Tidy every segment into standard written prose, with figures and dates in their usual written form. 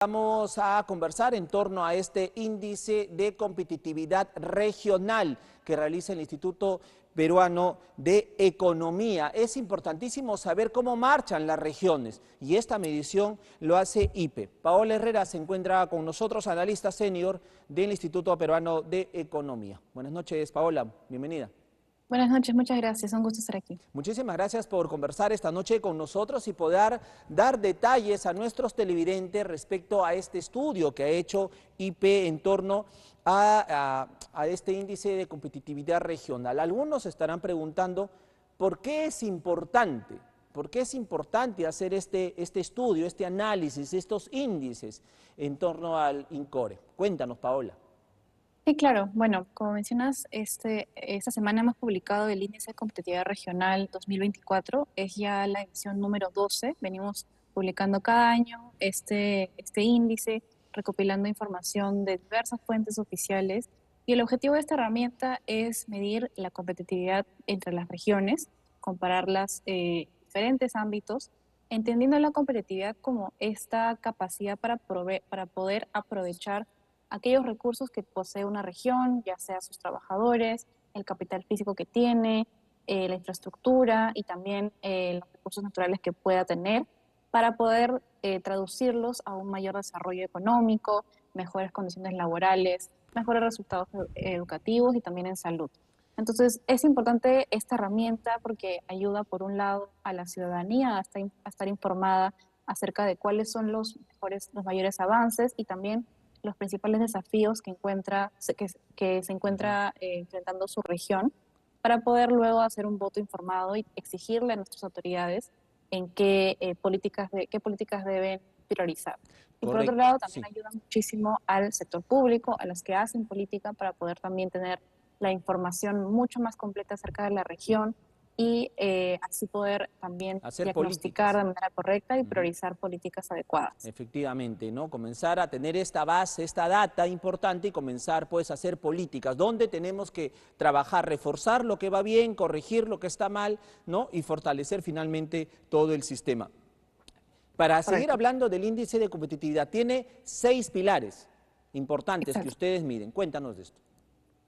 Vamos a conversar en torno a este índice de competitividad regional que realiza el Instituto Peruano de Economía. Es importantísimo saber cómo marchan las regiones y esta medición lo hace IPE. Paola Herrera se encuentra con nosotros, analista senior del Instituto Peruano de Economía. Buenas noches, Paola, bienvenida. Buenas noches, muchas gracias, un gusto estar aquí. Muchísimas gracias por conversar esta noche con nosotros y poder dar detalles a nuestros televidentes respecto a este estudio que ha hecho IPE en torno a este índice de competitividad regional. Algunos estarán preguntando por qué es importante. ¿Por qué es importante hacer este estudio, este análisis, estos índices en torno al INCORE? Cuéntanos, Paola. Sí, claro, bueno, como mencionas, esta semana hemos publicado el Índice de Competitividad Regional 2024, es ya la edición número 12, venimos publicando cada año este índice, recopilando información de diversas fuentes oficiales, y el objetivo de esta herramienta es medir la competitividad entre las regiones, compararlas en diferentes ámbitos, entendiendo la competitividad como esta capacidad para poder aprovechar aquellos recursos que posee una región, ya sea sus trabajadores, el capital físico que tiene, la infraestructura y también los recursos naturales que pueda tener para poder traducirlos a un mayor desarrollo económico, mejores condiciones laborales, mejores resultados educativos y también en salud. Entonces, es importante esta herramienta porque ayuda, por un lado, a la ciudadanía a estar informada acerca de cuáles son los mayores avances y también los principales desafíos que se encuentra enfrentando su región para poder luego hacer un voto informado y exigirle a nuestras autoridades en qué políticas deben priorizar. Y por otro Correcto, lado, también sí. ayuda muchísimo al sector público, a los que hacen política, para poder también tener la información mucho más completa acerca de la región y así poder también Hacer diagnosticar políticas. de manera correcta y priorizar políticas adecuadas. Efectivamente, ¿no? Comenzar a tener esta base, esta data importante y comenzar pues a hacer políticas, donde tenemos que trabajar, reforzar lo que va bien, corregir lo que está mal, ¿no? Y fortalecer finalmente todo el sistema. Para seguir Correcto. hablando del índice de competitividad, tiene 6 pilares importantes que Exacto. ustedes miden. Cuéntanos de esto.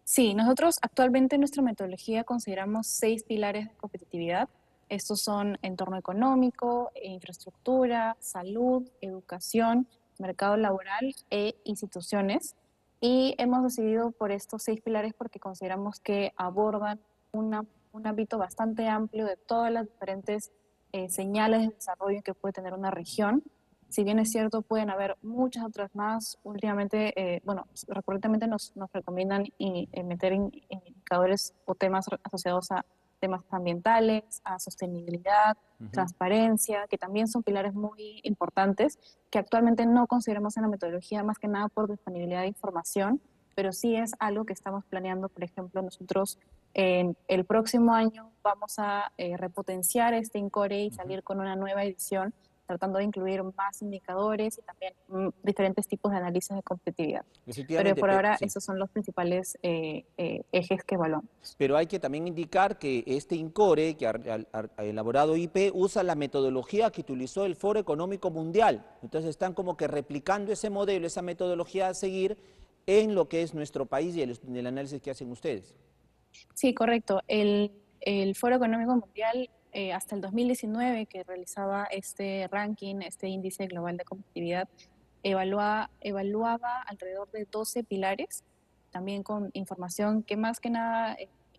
Sí, nosotros actualmente en nuestra metodología consideramos 6 pilares de competitividad. Estos son entorno económico, infraestructura, salud, educación, mercado laboral e instituciones. Y hemos decidido por estos 6 pilares porque consideramos que abordan un ámbito bastante amplio de todas las diferentes señales de desarrollo que puede tener una región. Si bien es cierto, pueden haber muchas otras más. Últimamente, recurrentemente nos recomiendan meter indicadores o temas asociados a temas ambientales, a sostenibilidad, transparencia, que también son pilares muy importantes, que actualmente no consideramos en la metodología, más que nada por disponibilidad de información, pero sí es algo que estamos planeando. Por ejemplo, nosotros en el próximo año vamos a repotenciar este INCORE y salir con una nueva edición tratando de incluir más indicadores y también diferentes tipos de análisis de competitividad. Pero Efectivamente, por ahora sí. esos son los principales ejes que evaluamos. Pero hay que también indicar que este INCORE que ha elaborado IP usa la metodología que utilizó el Foro Económico Mundial. Entonces están como que replicando ese modelo, esa metodología a seguir en lo que es nuestro país y el análisis que hacen ustedes. Sí, correcto. El Foro Económico Mundial, hasta el 2019, que realizaba este ranking, este índice global de competitividad, evaluaba alrededor de 12 pilares, también con información que más que nada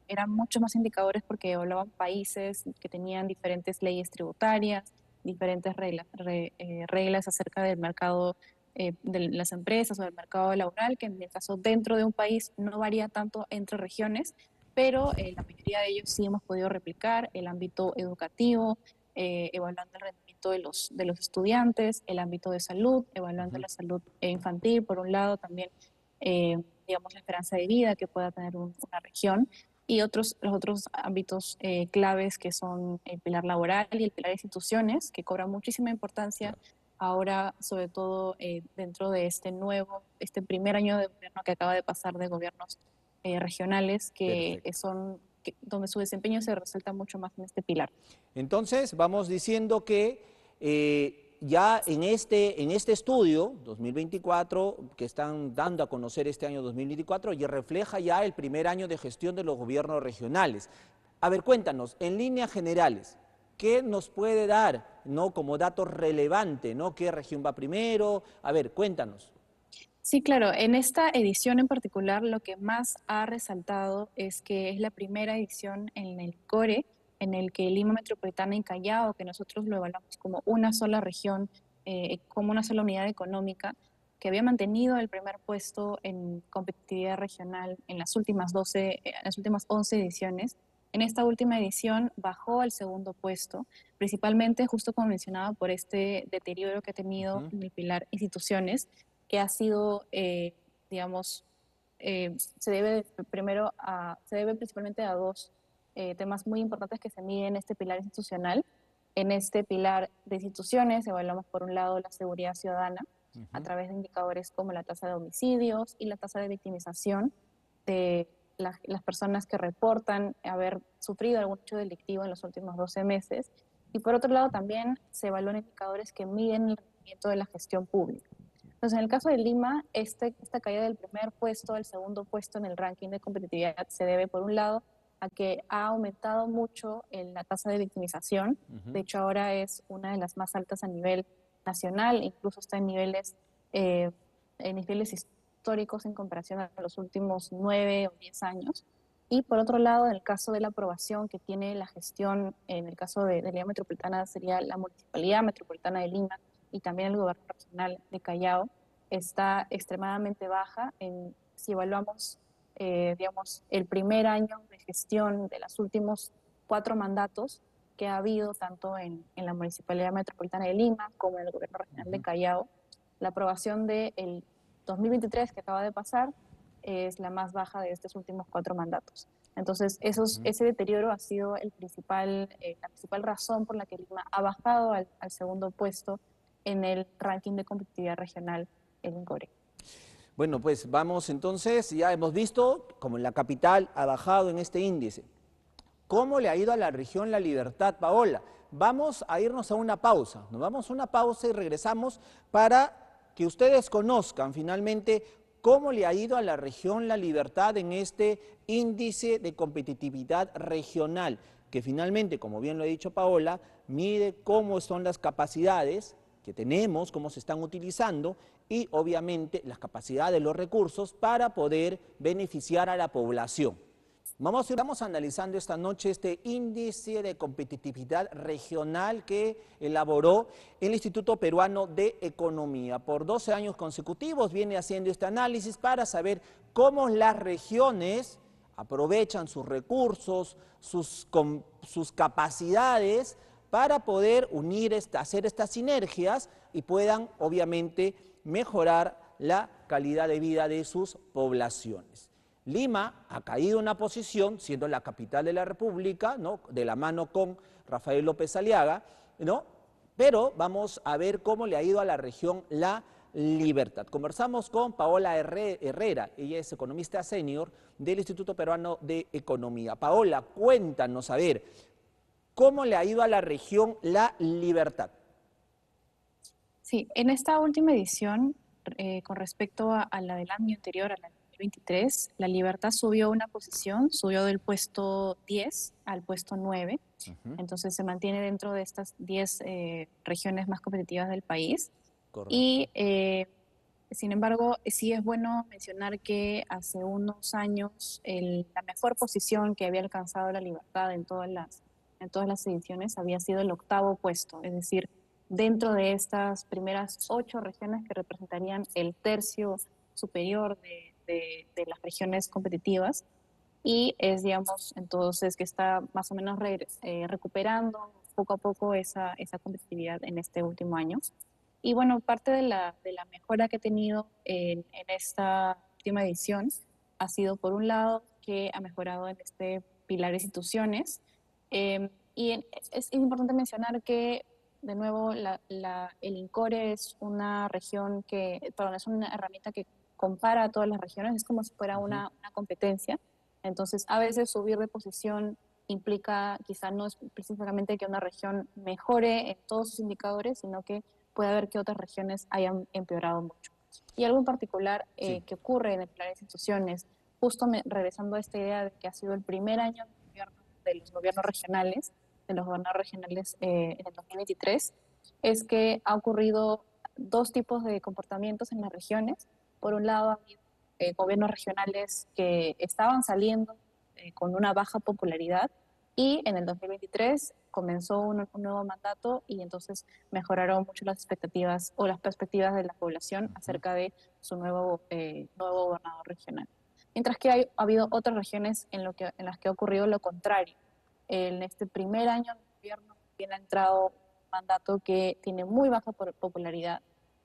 eran muchos más indicadores porque evaluaban países que tenían diferentes leyes tributarias, diferentes reglas acerca del mercado de las empresas o del mercado laboral, que en el caso dentro de un país no varía tanto entre regiones, pero la mayoría de ellos sí hemos podido replicar el ámbito educativo, evaluando el rendimiento de los estudiantes, el ámbito de salud, evaluando la salud infantil, por un lado, también, digamos, la esperanza de vida que pueda tener una región, y los otros ámbitos claves que son el pilar laboral y el pilar de instituciones, que cobran muchísima importancia ahora, sobre todo dentro de este primer año de gobierno que acaba de pasar, de gobiernos regionales Perfecto. donde su desempeño se resalta mucho más en este pilar. Entonces, vamos diciendo que ya en este estudio 2024 que están dando a conocer este año 2024, ya refleja ya el primer año de gestión de los gobiernos regionales. A ver, cuéntanos, en líneas generales, ¿qué nos puede dar, ¿no?, como dato relevante, ¿no? ¿Qué región va primero? A ver, cuéntanos. Sí, claro. En esta edición en particular, lo que más ha resaltado es que es la primera edición en el CORE, en el que Lima Metropolitana y Callao, que nosotros lo evaluamos como una sola región, como una sola unidad económica, que había mantenido el primer puesto en competitividad regional en las últimas 12, en las últimas 11 ediciones. En esta última edición bajó al segundo puesto, principalmente, justo como mencionaba, por este deterioro que ha tenido Ujú, en el pilar instituciones, que ha sido, digamos, se debe principalmente a dos temas muy importantes que se miden en este pilar institucional. En este pilar de instituciones evaluamos por un lado la seguridad ciudadana a ujú. través de indicadores como la tasa de homicidios y la tasa de victimización de las personas que reportan haber sufrido algún hecho delictivo en los últimos 12 meses. Y por otro lado también se evalúan indicadores que miden el rendimiento de la gestión pública. Entonces, en el caso de Lima, esta caída del primer puesto al segundo puesto en el ranking de competitividad se debe, por un lado, a que ha aumentado mucho la tasa de victimización. De Ujú. hecho, ahora es una de las más altas a nivel nacional, incluso está eh, en niveles históricos en comparación a los últimos 9 o 10 años. Y por otro lado, en el caso de la aprobación que tiene la gestión, en el caso de Lima Metropolitana, sería la Municipalidad Metropolitana de Lima, y también el gobierno regional de Callao, está extremadamente baja. Si evaluamos, digamos, el primer año de gestión de los últimos 4 mandatos que ha habido tanto en la Municipalidad Metropolitana de Lima como en el gobierno regional de Ujú. Callao, la aprobación del 2023 que acaba de pasar es la más baja de estos últimos 4 mandatos. Entonces, Ujú. ese deterioro ha sido la principal razón por la que Lima ha bajado al segundo puesto en el ranking de competitividad regional en INCORE. Bueno, pues vamos entonces, ya hemos visto como la capital ha bajado en este índice. ¿Cómo le ha ido a la región La Libertad, Paola? Vamos a irnos a una pausa. Nos vamos a una pausa y regresamos para que ustedes conozcan finalmente cómo le ha ido a la región La Libertad en este índice de competitividad regional, que finalmente, como bien lo ha dicho Paola, mide cómo son las capacidades que tenemos, cómo se están utilizando y obviamente las capacidades, los recursos para poder beneficiar a la población. Vamos analizando esta noche este índice de competitividad regional que elaboró el Instituto Peruano de Economía. Por 12 años consecutivos viene haciendo este análisis para saber cómo las regiones aprovechan sus recursos, sus capacidades para poder hacer estas sinergias y puedan obviamente mejorar la calidad de vida de sus poblaciones. Lima ha caído una posición, siendo la capital de la República, ¿no?, de la mano con Rafael López Aliaga, ¿no?, pero vamos a ver cómo le ha ido a la región La Libertad. Conversamos con Paola Herrera, ella es economista senior del Instituto Peruano de Economía. Paola, cuéntanos, a ver, ¿cómo le ha ido a la región La Libertad? Sí, en esta última edición, con respecto a la del año anterior, a la del 2023, la Libertad subió una posición, subió del puesto 10 al puesto 9. Ujú. Entonces se mantiene dentro de estas 10 regiones más competitivas del país. Correcto. Y sin embargo, sí es bueno mencionar que hace unos años la mejor posición que había alcanzado la Libertad en todas las ediciones había sido el octavo puesto, es decir, dentro de estas primeras 8 regiones que representarían el tercio superior de las regiones competitivas. Y es, digamos, entonces que está más o menos recuperando poco a poco esa competitividad en este último año. Y bueno, parte de la mejora que he tenido en esta última edición ha sido, por un lado, que ha mejorado en este pilar de instituciones. Es importante mencionar que, de nuevo, el INCORE es una región perdón, es una herramienta que compara a todas las regiones, es como si fuera Ujú. una competencia. Entonces, a veces subir de posición implica quizá no específicamente que una región mejore en todos sus indicadores, sino que puede haber que otras regiones hayan empeorado mucho. Y algo en particular Sí. que ocurre en el plan de instituciones, justo regresando a esta idea de que ha sido el primer año de los gobiernos regionales, de los gobernadores regionales en el 2023, es que ha ocurrido dos tipos de comportamientos en las regiones. Por un lado, ha habido gobiernos regionales que estaban saliendo con una baja popularidad y en el 2023 comenzó un nuevo mandato y entonces mejoraron mucho las expectativas o las perspectivas de la población acerca de su nuevo gobernador regional. Mientras que ha habido otras regiones en las que ha ocurrido lo contrario. En este primer año de gobierno tiene entrado un mandato que tiene muy baja popularidad.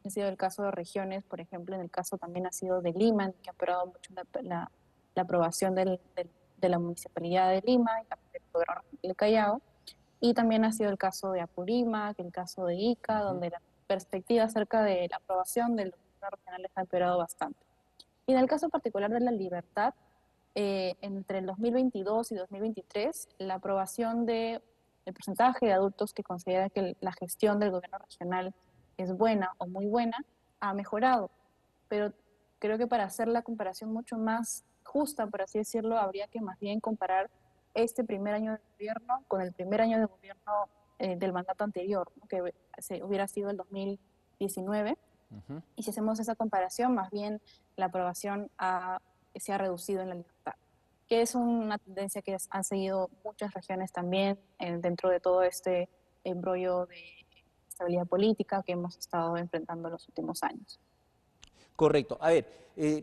Ha sido el caso de regiones, por ejemplo, en el caso también ha sido de Lima, que ha aprobado mucho la aprobación de la Municipalidad de Lima y también del gobierno del Callao. Y también ha sido el caso de Apurímac, el caso de Ica, donde la perspectiva acerca de la aprobación de los gobiernos regionales ha empeorado bastante. Y en el caso particular de La Libertad, entre el 2022 y 2023, la aprobación del porcentaje de adultos que considera que la gestión del gobierno regional es buena o muy buena, ha mejorado. Pero creo que para hacer la comparación mucho más justa, por así decirlo, habría que más bien comparar este primer año de gobierno con el primer año de gobierno del mandato anterior, ¿no? Que hubiera sido el 2019. Y si hacemos esa comparación, más bien la aprobación se ha reducido en La Libertad, que es una tendencia que han seguido muchas regiones también dentro de todo este embrollo de estabilidad política que hemos estado enfrentando en los últimos años. Correcto. A ver,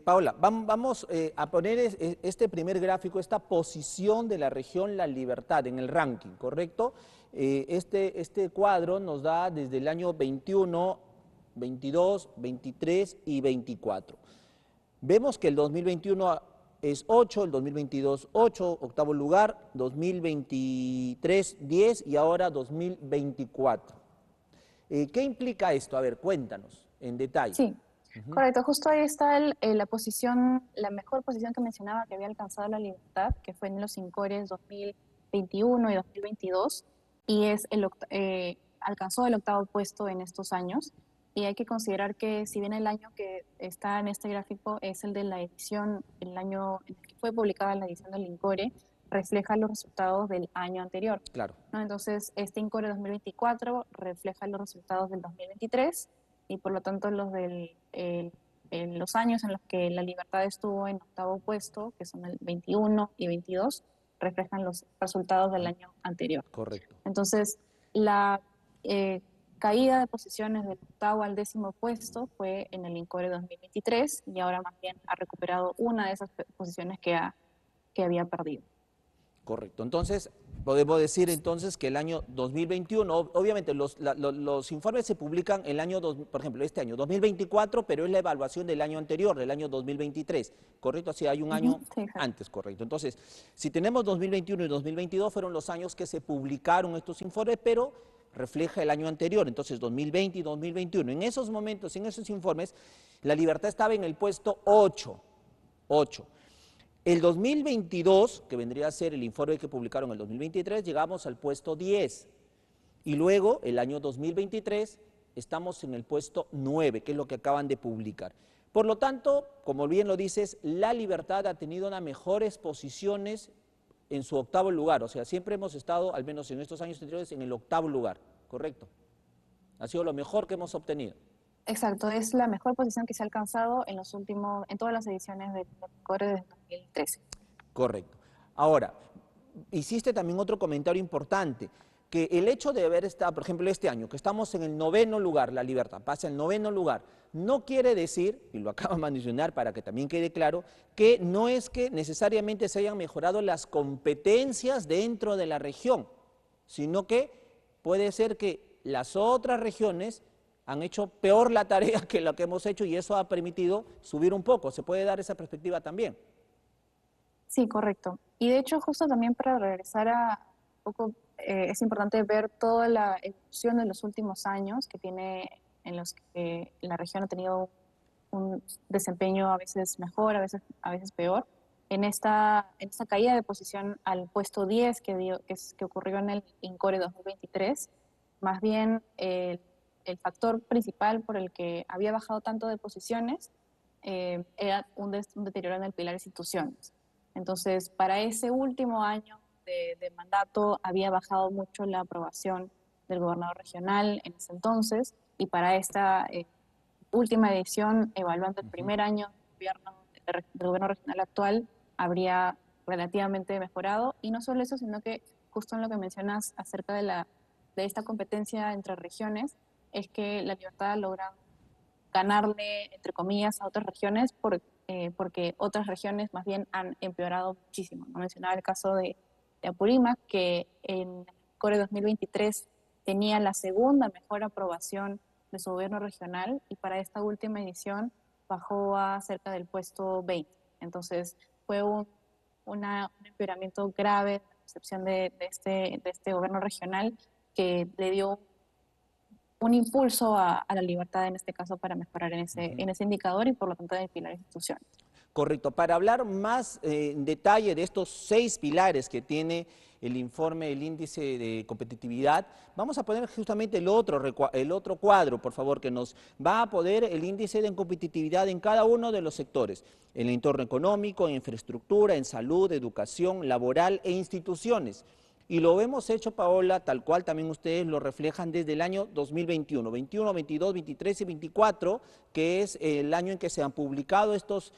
Paola, vamos a poner este primer gráfico, esta posición de la región La Libertad en el ranking, ¿correcto? Este cuadro nos da desde el año 21, 22, 23 y 24. Vemos que el 2021 es 8, el 2022 8, octavo lugar, 2023 10 y ahora 2024. ¿Qué implica esto? A ver, cuéntanos en detalle. Sí, correcto. Justo ahí está la posición, la mejor posición que mencionaba que había alcanzado La Libertad, que fue en los INCORES 2021 y 2022, y alcanzó el octavo puesto en estos años. Y hay que considerar que si bien el año que está en este gráfico es el de la edición, el año en el que fue publicada la edición del INCORE, refleja los resultados del año anterior, Claro. ¿no? Entonces, este INCORE 2024 refleja los resultados del 2023 y por lo tanto en los años en los que La Libertad estuvo en octavo puesto, que son el 21 y 22, reflejan los resultados del año anterior. Correcto. Entonces, la caída de posiciones del octavo al décimo puesto fue en el INCORE 2023 y ahora más bien ha recuperado una de esas posiciones que había perdido. Correcto. Entonces, podemos decir entonces que el año 2021, obviamente los informes se publican el año, por ejemplo, este año 2024, pero es la evaluación del año anterior, del año 2023, ¿correcto? Así hay un año Sí, antes, correcto. Entonces, si tenemos 2021 y 2022 fueron los años que se publicaron estos informes, pero refleja el año anterior, entonces 2020 y 2021. En esos momentos, en esos informes, La Libertad estaba en el puesto 8. El 2022, que vendría a ser el informe que publicaron el 2023, llegamos al puesto 10. Y luego, el año 2023, estamos en el puesto 9, que es lo que acaban de publicar. Por lo tanto, como bien lo dices, La Libertad ha tenido unas mejores posiciones en su octavo lugar. O sea, siempre hemos estado, al menos en estos años anteriores, en el octavo lugar, ¿correcto? Ha sido lo mejor que hemos obtenido. exacto, es la mejor posición que se ha alcanzado en todas las ediciones del Core desde 2013. Correcto. Ahora, hiciste también otro comentario importante, que el hecho de haber estado, por ejemplo, este año, que estamos en el noveno lugar, La Libertad pasa al noveno lugar, no quiere decir, y lo acabo de mencionar para que también quede claro, que no es que necesariamente se hayan mejorado las competencias dentro de la región, sino que puede ser que las otras regiones han hecho peor la tarea que la que hemos hecho y eso ha permitido subir un poco. ¿Se puede dar esa perspectiva también? Sí, correcto. Y de hecho, justo también para regresar a un poco, es importante ver toda la evolución de los últimos años en los que la región ha tenido un desempeño a veces mejor, a veces peor. En esta caída de posición al puesto 10 que ocurrió en el INCORE 2023, más bien el factor principal por el que había bajado tanto de posiciones era un deterioro en el pilar instituciones. Entonces, para ese último año de mandato había bajado mucho la aprobación del gobernador regional en ese entonces, y para esta última edición, evaluando el primer año del gobierno regional actual, habría relativamente mejorado. Y no solo eso, sino que justo en lo que mencionas acerca de esta competencia entre regiones, es que la Libertad ha logrado ganarle, entre comillas, a otras regiones porque otras regiones más bien han empeorado muchísimo. No mencionaba el caso de Apurímac, que en el Core 2023 tenía la segunda mejor aprobación de su gobierno regional, y para esta última edición bajó a cerca del puesto 20. Entonces fue un empeoramiento grave de la percepción de este gobierno regional, que le dio un impulso a la libertad en este caso para mejorar en ese indicador y por lo tanto en el pilar de instituciones. Correcto. Para hablar más en detalle de estos 6 pilares que tiene el informe del índice de competitividad, vamos a poner justamente el otro cuadro, por favor, que nos va a poner el índice de competitividad en cada uno de los sectores, en el entorno económico, en infraestructura, en salud, educación, laboral e instituciones. Y lo hemos hecho, Paola, tal cual también ustedes lo reflejan desde el año 2021, 21, 22, 23 y 24, que es el año en que se han publicado estos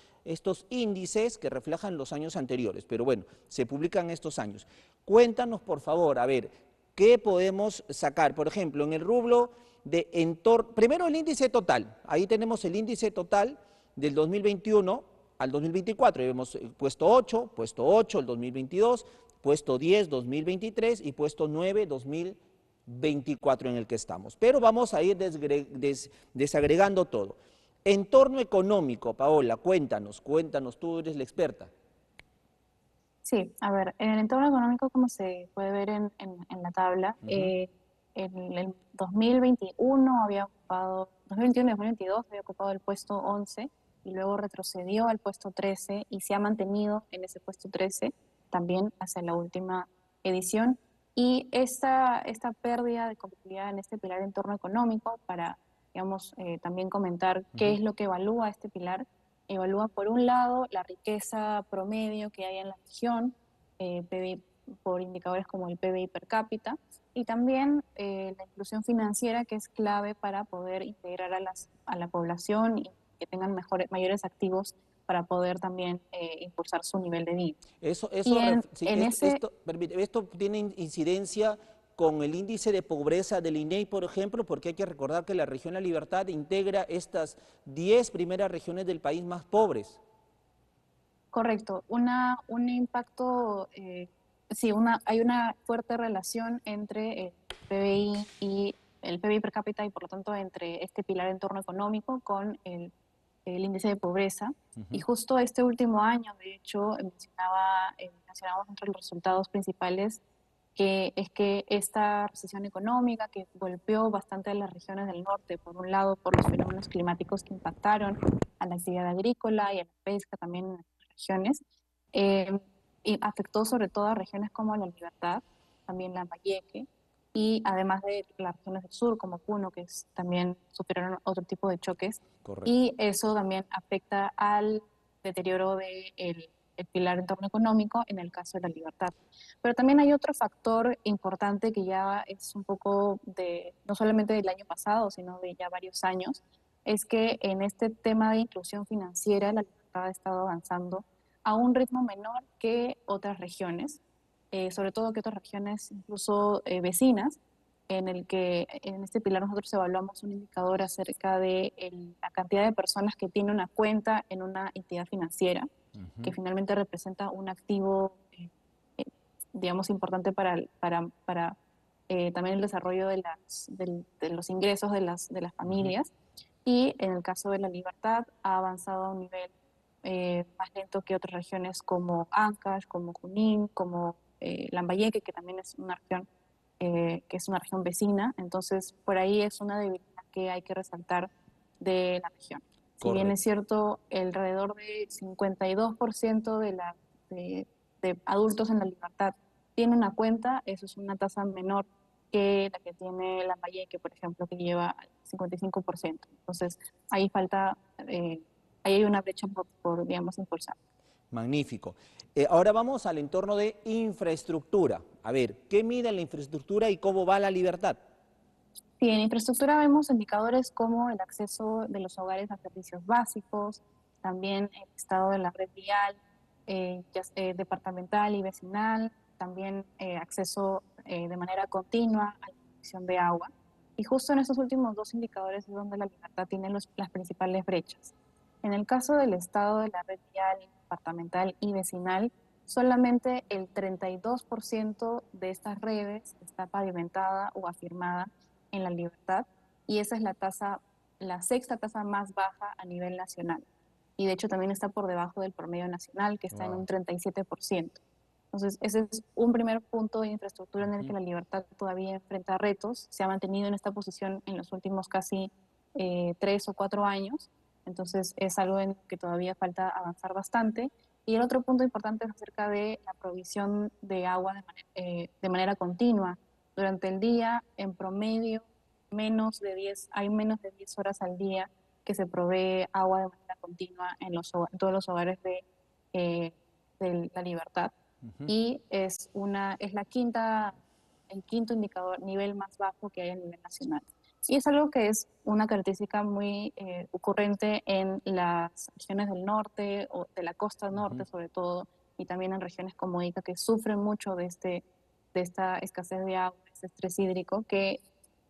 índices que reflejan los años anteriores. Pero bueno, se publican estos años. Cuéntanos, por favor, a ver, ¿qué podemos sacar? Por ejemplo, en el rubro de entorno, primero el índice total. Ahí tenemos el índice total del 2021 al 2024. Y vemos puesto 8 el 2022, puesto 10, 2023 y puesto 9, 2024 en el que estamos. Pero vamos a ir desagregando todo. Entorno económico, Paola, cuéntanos, tú eres la experta. Sí, a ver, en el entorno económico, como se puede ver en la tabla, en el 2021 había ocupado, 2021 y 2022 había ocupado el puesto 11 y luego retrocedió al puesto 13 y se ha mantenido en ese puesto 13 también hacia la última edición. Y esta pérdida de competitividad en este pilar de entorno económico, para, digamos, también comentar qué es lo que evalúa este pilar. Evalúa, por un lado, la riqueza promedio que hay en la región, PBI, por indicadores como el PBI per cápita, y también la inclusión financiera, que es clave para poder integrar a la población y que tengan mayores activos para poder también impulsar su nivel de vida. Y Sí, esto tiene incidencia con el índice de pobreza del INEI, por ejemplo, porque hay que recordar que la región La Libertad integra estas 10 primeras regiones del país más pobres. Correcto, un impacto, sí, hay una fuerte relación entre el PBI y el PBI per cápita, y por lo tanto entre este pilar de entorno económico con el índice de pobreza. Y justo este último año, de hecho, mencionábamos entre los resultados principales que es que esta recesión económica que golpeó bastante a las regiones del norte, por un lado por los fenómenos climáticos que impactaron a la actividad agrícola y a la pesca también en las regiones, y afectó sobre todo a regiones como La Libertad, también Lambayeque, y además de las regiones del sur como Puno, que también sufrieron otro tipo de choques. Correcto. Y eso también afecta al deterioro del pilar de entorno económico en el caso de La Libertad. Pero también hay otro factor importante que ya es un poco no solamente del año pasado, sino de ya varios años, es que en este tema de inclusión financiera La Libertad ha estado avanzando a un ritmo menor que otras regiones, sobre todo que otras regiones incluso vecinas, en el que en este pilar nosotros evaluamos un indicador acerca de la cantidad de personas que tienen una cuenta en una entidad financiera, que finalmente representa un activo, digamos, importante para también el desarrollo de los ingresos de las familias. Y en el caso de La Libertad ha avanzado a un nivel más lento que otras regiones como Ancash, como Junín, como Lambayeque, que también es una región que es una región vecina. Entonces, por ahí es una debilidad que hay que resaltar de la región. Si bien es cierto, alrededor de 52% de adultos en La Libertad tiene una cuenta, eso es una tasa menor que la que tiene Lambayeque, por ejemplo, que lleva al 55%. Entonces, ahí falta, ahí hay una brecha digamos, impulsar. Magnífico. Ahora vamos al entorno de infraestructura. A ver, ¿qué mide la infraestructura y cómo va la libertad? Sí, en infraestructura vemos indicadores como el acceso de los hogares a servicios básicos, también el estado de la red vial, departamental y vecinal, también acceso de manera continua a la provisión de agua. Y justo en estos últimos dos indicadores es donde la libertad tiene las principales brechas. En el caso del estado de la red vial, departamental y vecinal, solamente el 32% de estas redes está pavimentada o afirmada en la libertad, y esa es la tasa, la sexta tasa más baja a nivel nacional. Y de hecho también está por debajo del promedio nacional, que está en un Wow. 37%. Entonces, ese es un primer punto de infraestructura en el que la libertad todavía enfrenta retos. Se ha mantenido en esta posición en los últimos casi 3 o 4 años. Entonces, es algo en que todavía falta avanzar bastante. Y el otro punto importante es acerca de la provisión de agua de manera continua. Durante el día, en promedio, hay menos de 10 horas al día que se provee agua de manera continua en todos los hogares eh, de la libertad. Ujú. Y es el quinto indicador, nivel más bajo que hay a nivel nacional. Y es algo que es una característica muy ocurrente en las regiones del norte o de la costa norte Ujú. sobre todo, y también en regiones como Ica, que sufren mucho de esta escasez de agua, este estrés hídrico, que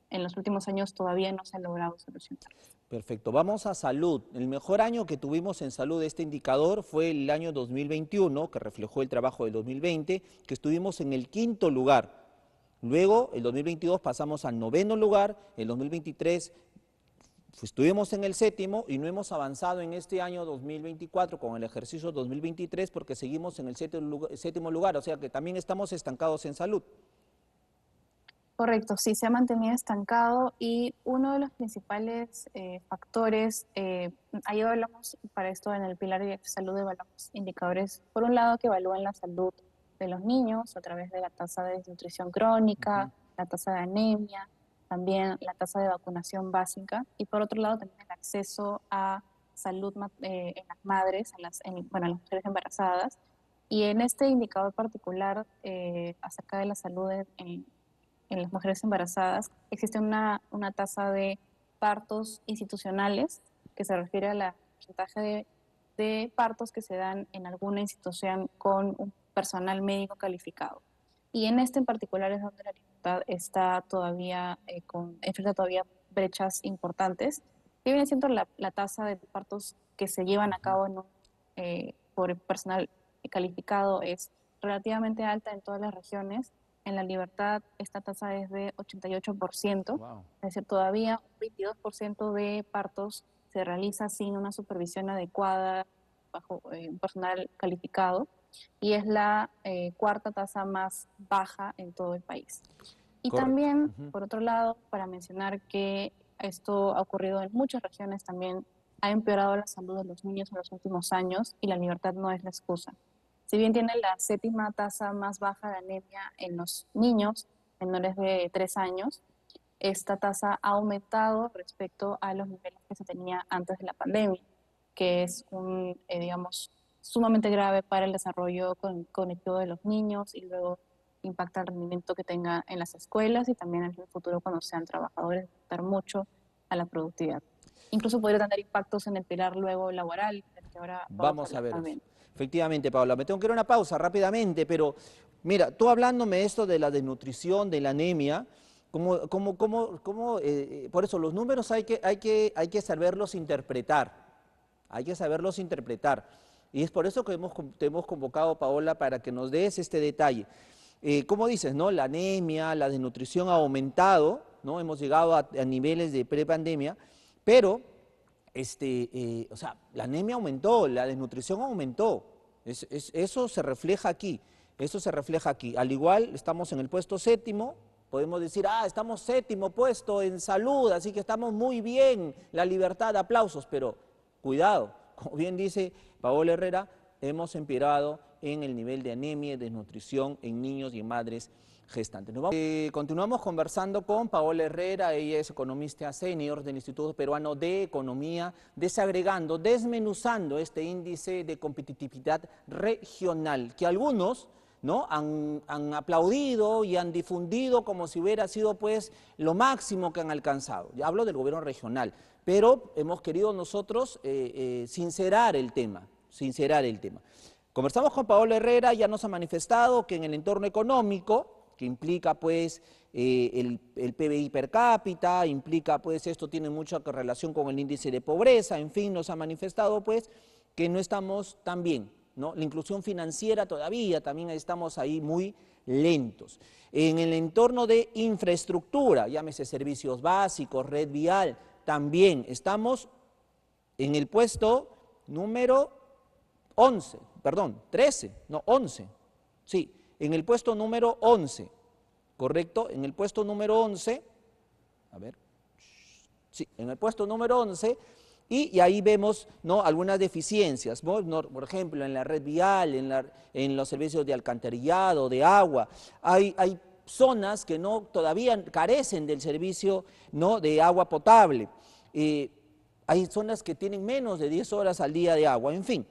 en los últimos años todavía no se ha logrado solucionar. Perfecto. Vamos a salud. El mejor año que tuvimos en salud de este indicador fue el año 2021, que reflejó el trabajo del 2020, que estuvimos en el quinto lugar. Luego, el 2022 pasamos al noveno lugar, el 2023 estuvimos en el séptimo y no hemos avanzado en este año 2024 con el ejercicio 2023 porque seguimos en el séptimo lugar, o sea que también estamos estancados en salud. Correcto, sí, se ha mantenido estancado, y uno de los principales factores, ahí hablamos para esto en el pilar de salud, evaluamos indicadores, por un lado, que evalúan la salud de los niños a través de la tasa de desnutrición crónica, Ujú. la tasa de anemia, también la tasa de vacunación básica, y por otro lado también el acceso a salud en las madres, bueno, en las mujeres embarazadas. Y en este indicador particular, acerca de la salud en las mujeres embarazadas, existe una tasa de partos institucionales, que se refiere al porcentaje de partos que se dan en alguna institución con un personal médico calificado. Y en este en particular es donde la libertad está todavía, enfrenta todavía brechas importantes, que viene siendo la tasa de partos que se llevan a cabo por el personal calificado es relativamente alta en todas las regiones. En la libertad esta tasa es de 88%, Wow. es decir, todavía un 22% de partos se realiza sin una supervisión adecuada bajo un personal calificado, y es la cuarta tasa más baja en todo el país. Y Correcto. también, Ujú. por otro lado, para mencionar que esto ha ocurrido en muchas regiones, también ha empeorado la salud de los niños en los últimos años, y la libertad no es la excusa. Si bien tiene la séptima tasa más baja de anemia en los niños menores de 3 años, esta tasa ha aumentado respecto a los niveles que se tenía antes de la pandemia, que es digamos, sumamente grave para el desarrollo cognitivo de los niños, y luego impacta el rendimiento que tenga en las escuelas y también en el futuro cuando sean trabajadores, afectar mucho a la productividad. Incluso podría tener impactos en el pilar luego laboral, del que ahora vamos a Vamos a hablar ver eso. también. Efectivamente, Paula, me tengo que ir a una pausa rápidamente, pero mira, tú hablándome esto de la desnutrición, de la anemia, por eso los números hay que saberlos interpretar, hay que saberlos interpretar. Y es por eso que te hemos convocado, Paola, para que nos des este detalle. Como dices, ¿no? La anemia, la desnutrición ha aumentado, ¿no? Hemos llegado a niveles de prepandemia, pero o sea, la anemia aumentó, la desnutrición aumentó. Eso se refleja aquí, eso se refleja aquí. Al igual, estamos en el puesto séptimo, podemos decir, estamos séptimo puesto en salud, así que estamos muy bien, la libertad, aplausos, pero cuidado, como bien dice Paola Herrera, hemos empeorado en el nivel de anemia y desnutrición en niños y en madres gestantes. Continuamos conversando con Paola Herrera, ella es economista senior del Instituto Peruano de Economía, desagregando, desmenuzando este índice de competitividad regional, que algunos, ¿no?, han aplaudido y han difundido como si hubiera sido pues lo máximo que han alcanzado. Ya hablo del gobierno regional, pero hemos querido nosotros sincerar el tema, Conversamos con Paola Herrera, ya nos ha manifestado que en el entorno económico, que implica pues el PBI per cápita, implica pues esto tiene mucha relación con el índice de pobreza, en fin, nos ha manifestado pues que no estamos tan bien, ¿no? La inclusión financiera todavía, también estamos ahí muy lentos. En el entorno de infraestructura, llámese servicios básicos, red vial, también estamos en el puesto número 11, perdón, 13, no, 11, sí, en el puesto número 11, ¿correcto? En el puesto número 11, a ver, sí, en el puesto número 11, y ahí vemos, ¿no?, algunas deficiencias, ¿no? Por ejemplo, en la red vial, en los servicios de alcantarillado, de agua, hay zonas que no todavía carecen del servicio, ¿no?, de agua potable, hay zonas que tienen menos de 10 horas al día de agua, en fin.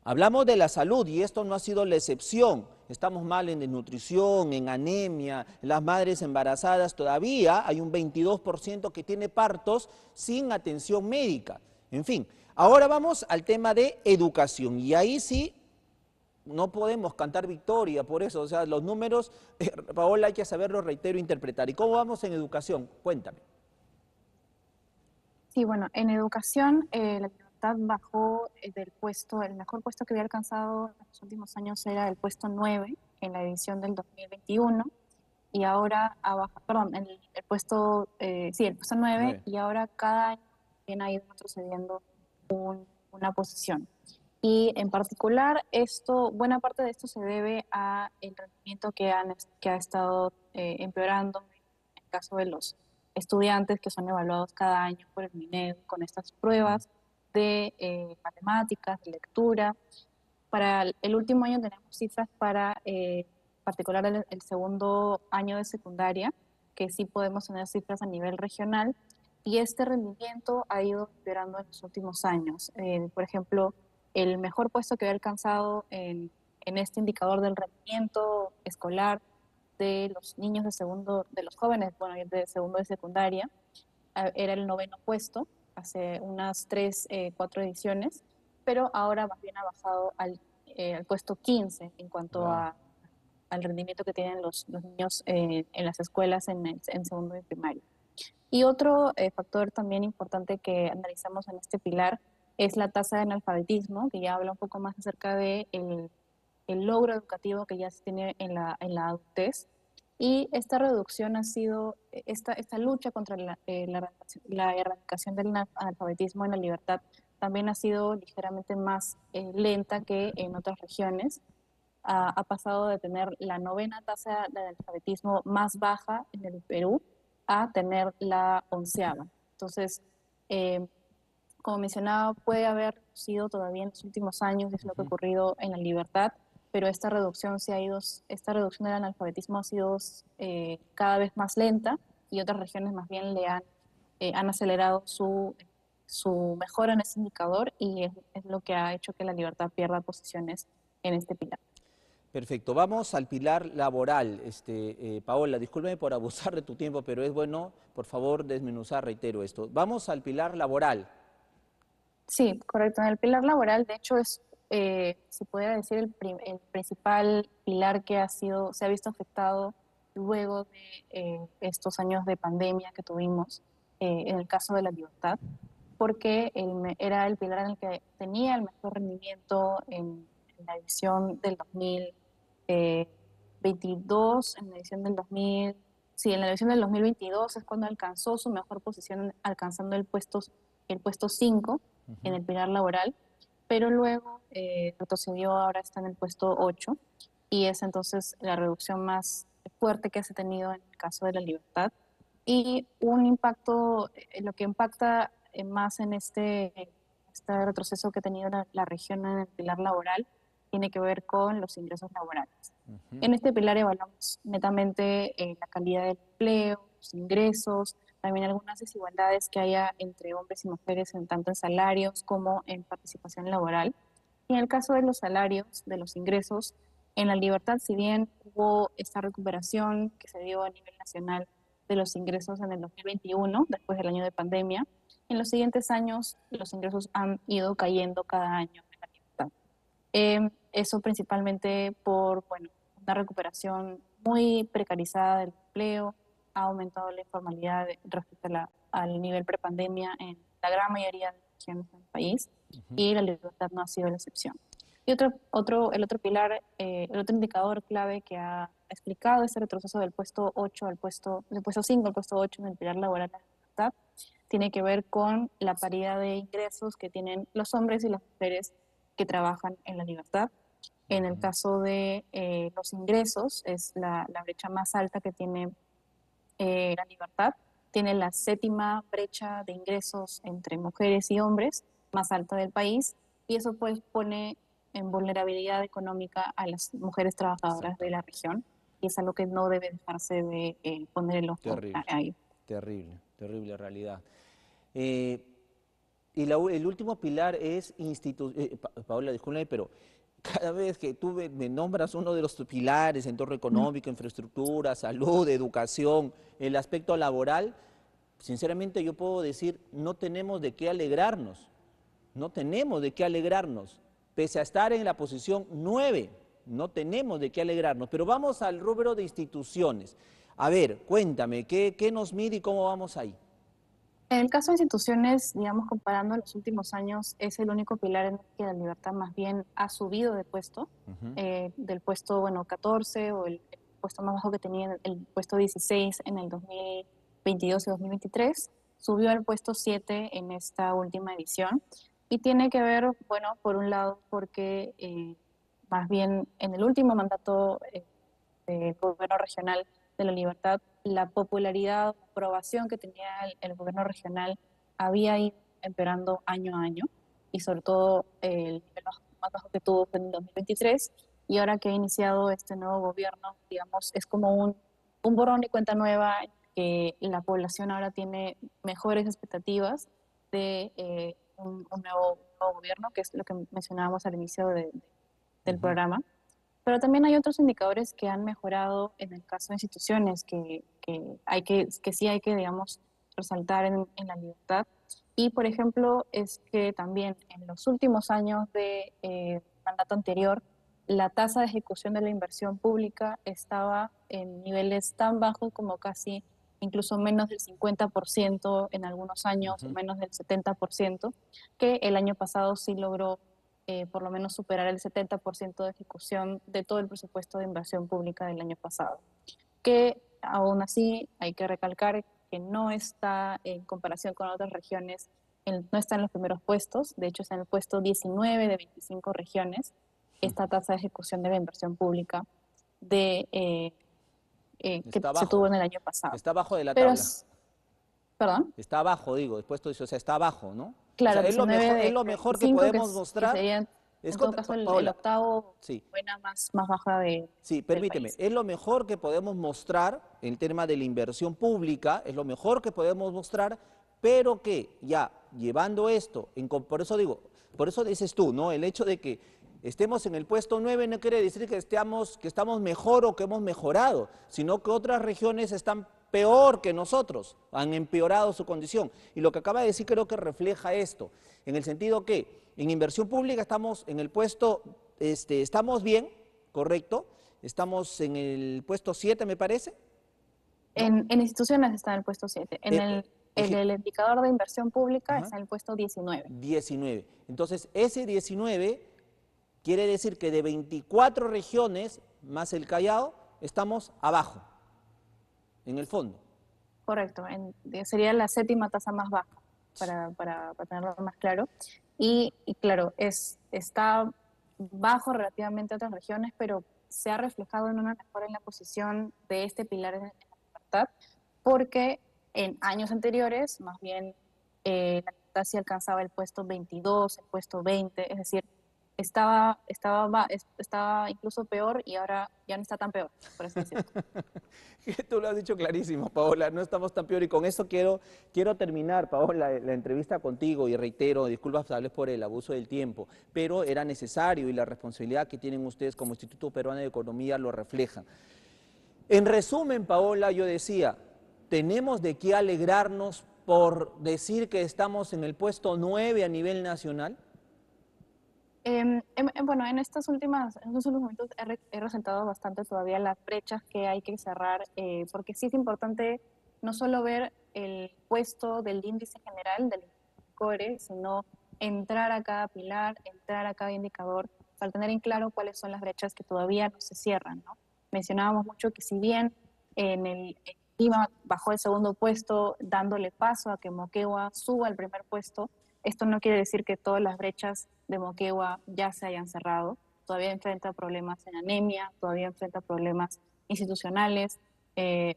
Hablamos de la salud y esto no ha sido la excepción. Estamos mal en desnutrición, en anemia, las madres embarazadas todavía hay un 22% que tiene partos sin atención médica. En fin, ahora vamos al tema de educación y ahí sí no podemos cantar victoria por eso, o sea, los números, Paola, hay que saberlo, reitero, interpretar. ¿Y cómo vamos en educación? Cuéntame. Sí, bueno, en educación la libertad bajó del puesto, el mejor puesto que había alcanzado en los últimos años era el puesto 9 en la edición del 2021 y ahora ha bajado, perdón, el puesto, sí, el puesto 9 9. y ahora cada año también ha ido retrocediendo una posición. Y en particular, buena parte de esto se debe a el rendimiento que ha estado empeorando en el caso de los estudiantes que son evaluados cada año por el MINED con estas pruebas de matemáticas, de lectura. Para el último año tenemos cifras para, particular el segundo año de secundaria, que sí podemos tener cifras a nivel regional, y este rendimiento ha ido empeorando en los últimos años. Por ejemplo, el mejor puesto que había alcanzado en este indicador del rendimiento escolar de los niños de segundo, de los jóvenes, bueno, de segundo de secundaria, era el noveno puesto hace unas 4 ediciones, pero ahora más bien ha bajado al puesto 15 en cuanto Wow. al rendimiento que tienen los niños en las escuelas en segundo y primaria. Y otro factor también importante que analizamos en este pilar es la tasa de analfabetismo, que ya habla un poco más acerca de el logro educativo que ya se tiene en la adultez. Y esta reducción ha sido, esta lucha contra la erradicación del analfabetismo en la libertad también ha sido ligeramente más lenta que en otras regiones. Ha pasado de tener la novena tasa de analfabetismo más baja en el Perú a tener la onceava. Entonces, eh, como mencionaba, puede haber sido todavía en los últimos años, es lo que ha ocurrido en la libertad, pero esta reducción del analfabetismo ha sido cada vez más lenta y otras regiones más bien han acelerado su mejora en ese indicador y es lo que ha hecho que la libertad pierda posiciones en este pilar. Perfecto, vamos al pilar laboral. Paola, discúlpeme por abusar de tu tiempo, pero es bueno, por favor, desmenuzar, reitero esto. Vamos al pilar laboral. Sí, correcto. En el pilar laboral, de hecho, se puede decir el principal pilar que se ha visto afectado luego de estos años de pandemia que tuvimos, en el caso de la libertad, porque era el pilar en el que tenía el mejor rendimiento en la edición del 2022, en la edición del 2000, sí, en la edición del 2022 es cuando alcanzó su mejor posición, alcanzando el puesto 5 en el pilar laboral, pero luego retrocedió, ahora está en el puesto 8 y es entonces la reducción más fuerte que se ha tenido en el caso de la libertad. Y un impacto, lo que impacta más en este retroceso que ha tenido la región en el pilar laboral tiene que ver con los ingresos laborales. Ujú. En este pilar evaluamos netamente la calidad del empleo, los ingresos, también algunas desigualdades que haya entre hombres y mujeres en tanto en salarios como en participación laboral. Y en el caso de los salarios, de los ingresos, en La Libertad, si bien hubo esta recuperación que se dio a nivel nacional de los ingresos en el 2021, después del año de pandemia, en los siguientes años los ingresos han ido cayendo cada año en La Libertad. Eso principalmente por, bueno, una recuperación muy precarizada del empleo, ha aumentado la informalidad respecto al nivel prepandemia en la gran mayoría de las regiones del país, y La Libertad no ha sido la excepción. Y el otro pilar, el otro indicador clave que ha explicado este retroceso del puesto 8 del puesto 5 al puesto 8 en el pilar laboral de La Libertad, tiene que ver con la paridad de ingresos que tienen los hombres y las mujeres que trabajan en La Libertad. En el caso de los ingresos, es la brecha más alta que tiene La Libertad. Tiene la séptima brecha de ingresos entre mujeres y hombres más alta del país, y eso pues pone en vulnerabilidad económica a las mujeres trabajadoras de la Exactamente. región, y es algo que no debe dejarse de poner el ojo Terrible, ahí. terrible, terrible realidad. Eh, y el último pilar es Paola, discúlpame, pero cada vez que tú me nombras uno de los pilares, entorno económico, infraestructura, salud, educación, el aspecto laboral, sinceramente yo puedo decir, no tenemos de qué alegrarnos, no tenemos de qué alegrarnos, pese a estar en la posición 9, no tenemos de qué alegrarnos, pero vamos al rubro de instituciones. A ver, cuéntame, ¿qué nos mide y cómo vamos ahí? En el caso de instituciones, digamos, comparando los últimos años, es el único pilar en el que La Libertad más bien ha subido de puesto, Ujú. del puesto, bueno, 14, o el puesto más bajo que tenía, el puesto 16 en el 2022 y 2023, subió al puesto 7 en esta última edición. Y tiene que ver, bueno, por un lado, porque más bien en el último mandato del gobierno regional de La Libertad, la popularidad, la aprobación que tenía el gobierno regional había ido empeorando año a año, y sobre todo el nivel más bajo que tuvo fue en el 2023, y ahora que ha iniciado este nuevo gobierno, digamos, es como un borrón y cuenta nueva, que la población ahora tiene mejores expectativas de un nuevo gobierno, que es lo que mencionábamos al inicio del Ujú. programa. Pero también hay otros indicadores que han mejorado en el caso de instituciones que sí hay que, digamos, resaltar en La Libertad. Y, por ejemplo, es que también en los últimos años de mandato anterior, la tasa de ejecución de la inversión pública estaba en niveles tan bajos como casi incluso menos del 50% en algunos años, o Ujú. menos del 70%, que el año pasado sí logró por lo menos superar el 70% de ejecución de todo el presupuesto de inversión pública del año pasado. Que aún así hay que recalcar que no está en comparación con otras regiones, no está en los primeros puestos, de hecho está en el puesto 19 de 25 regiones, esta tasa de ejecución de la inversión pública que Está se abajo, tuvo en el año pasado. está abajo de la Pero, tabla. perdón, Está abajo, digo, después tú dices, o sea, está abajo, ¿no? O sea, claro, 19 es lo de mejor que 25, podemos que mostrar. sería Es en todo caso el Paola, octavo sí, buena más baja sí, del permíteme, país. es lo mejor que podemos mostrar en el tema de la inversión pública, es lo mejor que podemos mostrar, pero que ya llevando esto, por eso digo, por eso dices tú, ¿no? El hecho de que estemos en el puesto 9 no quiere decir que estamos mejor o que hemos mejorado, sino que otras regiones están peor que nosotros, han empeorado su condición. Y lo que acaba de decir creo que refleja esto, en el sentido que en inversión pública estamos en el puesto, estamos bien, correcto, estamos en el puesto 7 me parece, ¿no? En instituciones está en el puesto 7. En Eje- el indicador de inversión pública ajá, está en el puesto 19. 19. Entonces, ese 19 quiere decir que de 24 regiones más el Callao, estamos abajo, en el fondo. Correcto. Sería la séptima tasa más baja, para tenerlo más claro. Y claro, está bajo relativamente a otras regiones, pero se ha reflejado en una mejora en la posición de este pilar en la libertad, porque en años anteriores, más bien, la libertad sí alcanzaba el puesto 22, el puesto 20, es decir, estaba incluso peor y ahora ya no está tan peor, por así decirlo. Tú lo has dicho clarísimo, Paola, no estamos tan peor y con eso quiero terminar, Paola, la entrevista contigo y reitero, disculpas tal vez por el abuso del tiempo, pero era necesario y la responsabilidad que tienen ustedes como Instituto Peruano de Economía lo refleja. En resumen, Paola, yo decía, tenemos de qué alegrarnos por decir que estamos en el puesto 9 a nivel nacional. Bueno, en estos últimos momentos he resaltado bastante todavía las brechas que hay que cerrar, porque sí es importante no solo ver el puesto del índice general del CORE, sino entrar a cada pilar, entrar a cada indicador, para tener en claro cuáles son las brechas que todavía no se cierran, ¿no? Mencionábamos mucho que si bien en Lima bajó el segundo puesto, dándole paso a que Moquegua suba al primer puesto, esto no quiere decir que todas las brechas de Moquegua ya se hayan cerrado. Todavía enfrenta problemas en anemia, todavía enfrenta problemas institucionales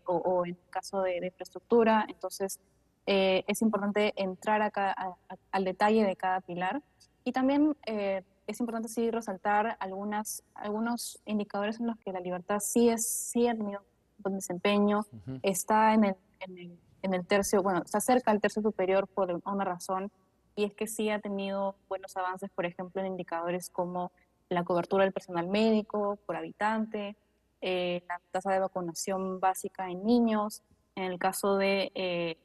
o en caso de infraestructura. Entonces, es importante entrar al detalle de cada pilar. Y también es importante sí resaltar algunos indicadores en los que la libertad sí ha tenido un buen desempeño, está en el tercio, bueno, está cerca del tercio superior por una razón, y es que sí ha tenido buenos avances, por ejemplo, en indicadores como la cobertura del personal médico por habitante, la tasa de vacunación básica en niños. En el caso de,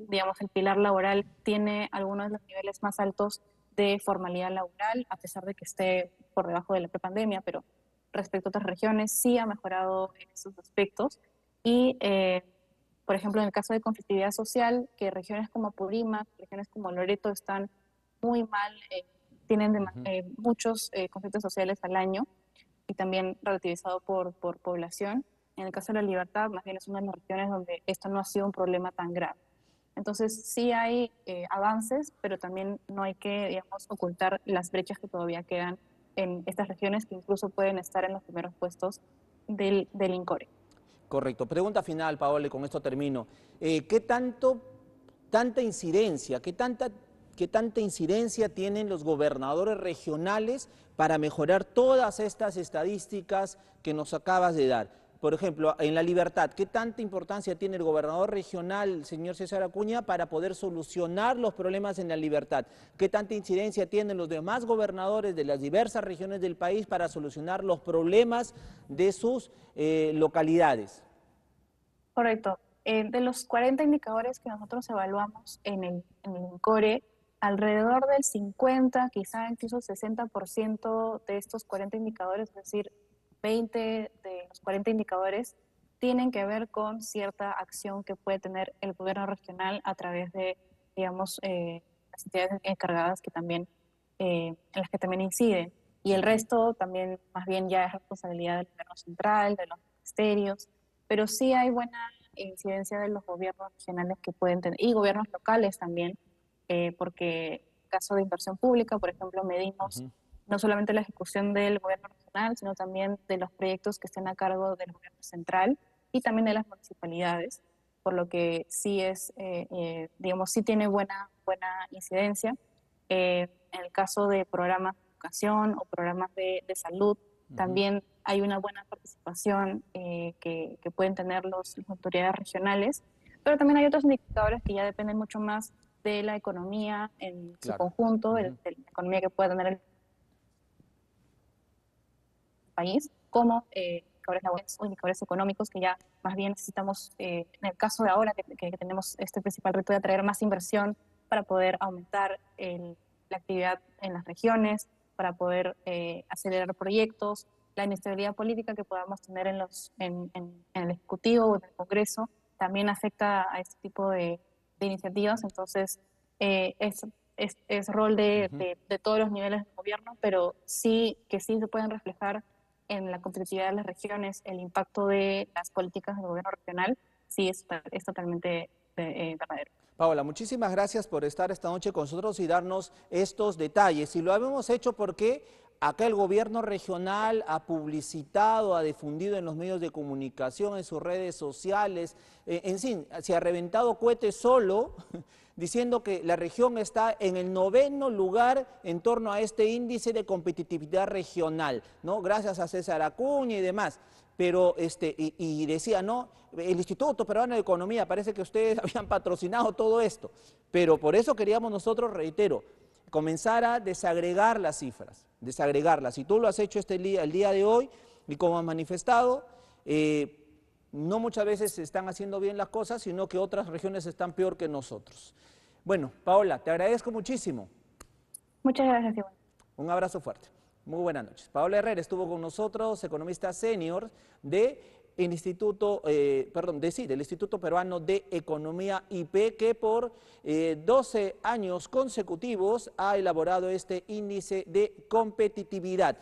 digamos, el pilar laboral tiene algunos de los niveles más altos de formalidad laboral, a pesar de que esté por debajo de la prepandemia, pero respecto a otras regiones sí ha mejorado en esos aspectos. Y por ejemplo, en el caso de conflictividad social, que regiones como Purímac, regiones como Loreto están muy mal, tienen muchos conflictos sociales al año y también relativizado por población. En el caso de La Libertad, más bien es una de las regiones donde esto no ha sido un problema tan grave. Entonces, sí hay avances, pero también no hay que, digamos, ocultar las brechas que todavía quedan en estas regiones que incluso pueden estar en los primeros puestos del INCORE. Correcto. Pregunta final, Paola, y con esto termino. ¿Qué tanta incidencia, qué tanta incidencia tienen los gobernadores regionales para mejorar todas estas estadísticas que nos acabas de dar? Por ejemplo, en La Libertad, ¿qué tanta importancia tiene el gobernador regional, señor César Acuña, para poder solucionar los problemas en La Libertad? ¿Qué tanta incidencia tienen los demás gobernadores de las diversas regiones del país para solucionar los problemas de sus localidades? Correcto. De los 40 indicadores que nosotros evaluamos en el INCORE, alrededor del 50, quizá incluso 60% de estos 40 indicadores, es decir, 20 de los 40 indicadores, tienen que ver con cierta acción que puede tener el gobierno regional a través de, digamos, las entidades encargadas que también, en las que también inciden. Y el resto también, más bien, ya es responsabilidad del gobierno central, de los ministerios, pero sí hay buena incidencia de los gobiernos regionales que pueden tener, y gobiernos locales también, porque en caso de inversión pública, por ejemplo, medimos no solamente la ejecución del gobierno regional, sino también de los proyectos que estén a cargo del gobierno central y también de las municipalidades, por lo que sí es, digamos, sí tiene buena incidencia. En el caso de programas de educación o programas de salud, también hay una buena participación que pueden tener las autoridades regionales, pero también hay otros indicadores que ya dependen mucho más de la economía en su Claro. conjunto, de la economía que pueda tener el país, como indicadores laborales o indicadores económicos que ya más bien necesitamos, en el caso de ahora que tenemos este principal reto de atraer más inversión para poder aumentar la actividad en las regiones, para poder acelerar proyectos, la inestabilidad política que podamos tener en el Ejecutivo o en el Congreso también afecta a este tipo de iniciativas. Entonces, es rol de todos los niveles de gobierno, pero sí que sí se pueden reflejar en la competitividad de las regiones, el impacto de las políticas del gobierno regional, sí es totalmente verdadero. Paola, muchísimas gracias por estar esta noche con nosotros y darnos estos detalles. Y lo hemos hecho porque acá el gobierno regional ha publicitado, ha difundido en los medios de comunicación, en sus redes sociales, en fin, se ha reventado cohetes solo diciendo que la región está en el 9º lugar en torno a este índice de competitividad regional, ¿no? Gracias a César Acuña y demás. Pero, y decía, no, el Instituto Peruano de Economía, parece que ustedes habían patrocinado todo esto. Pero por eso queríamos nosotros, reitero, comenzar a desagregar las cifras, desagregarlas. Y tú lo has hecho el día de hoy, y como has manifestado, no muchas veces se están haciendo bien las cosas, sino que otras regiones están peor que nosotros. Bueno, Paola, te agradezco muchísimo. Muchas gracias, Iván. Un abrazo fuerte. Muy buenas noches. Paola Herrera estuvo con nosotros, economista senior del Instituto Peruano de Economía IP, que por 12 años consecutivos ha elaborado este índice de competitividad.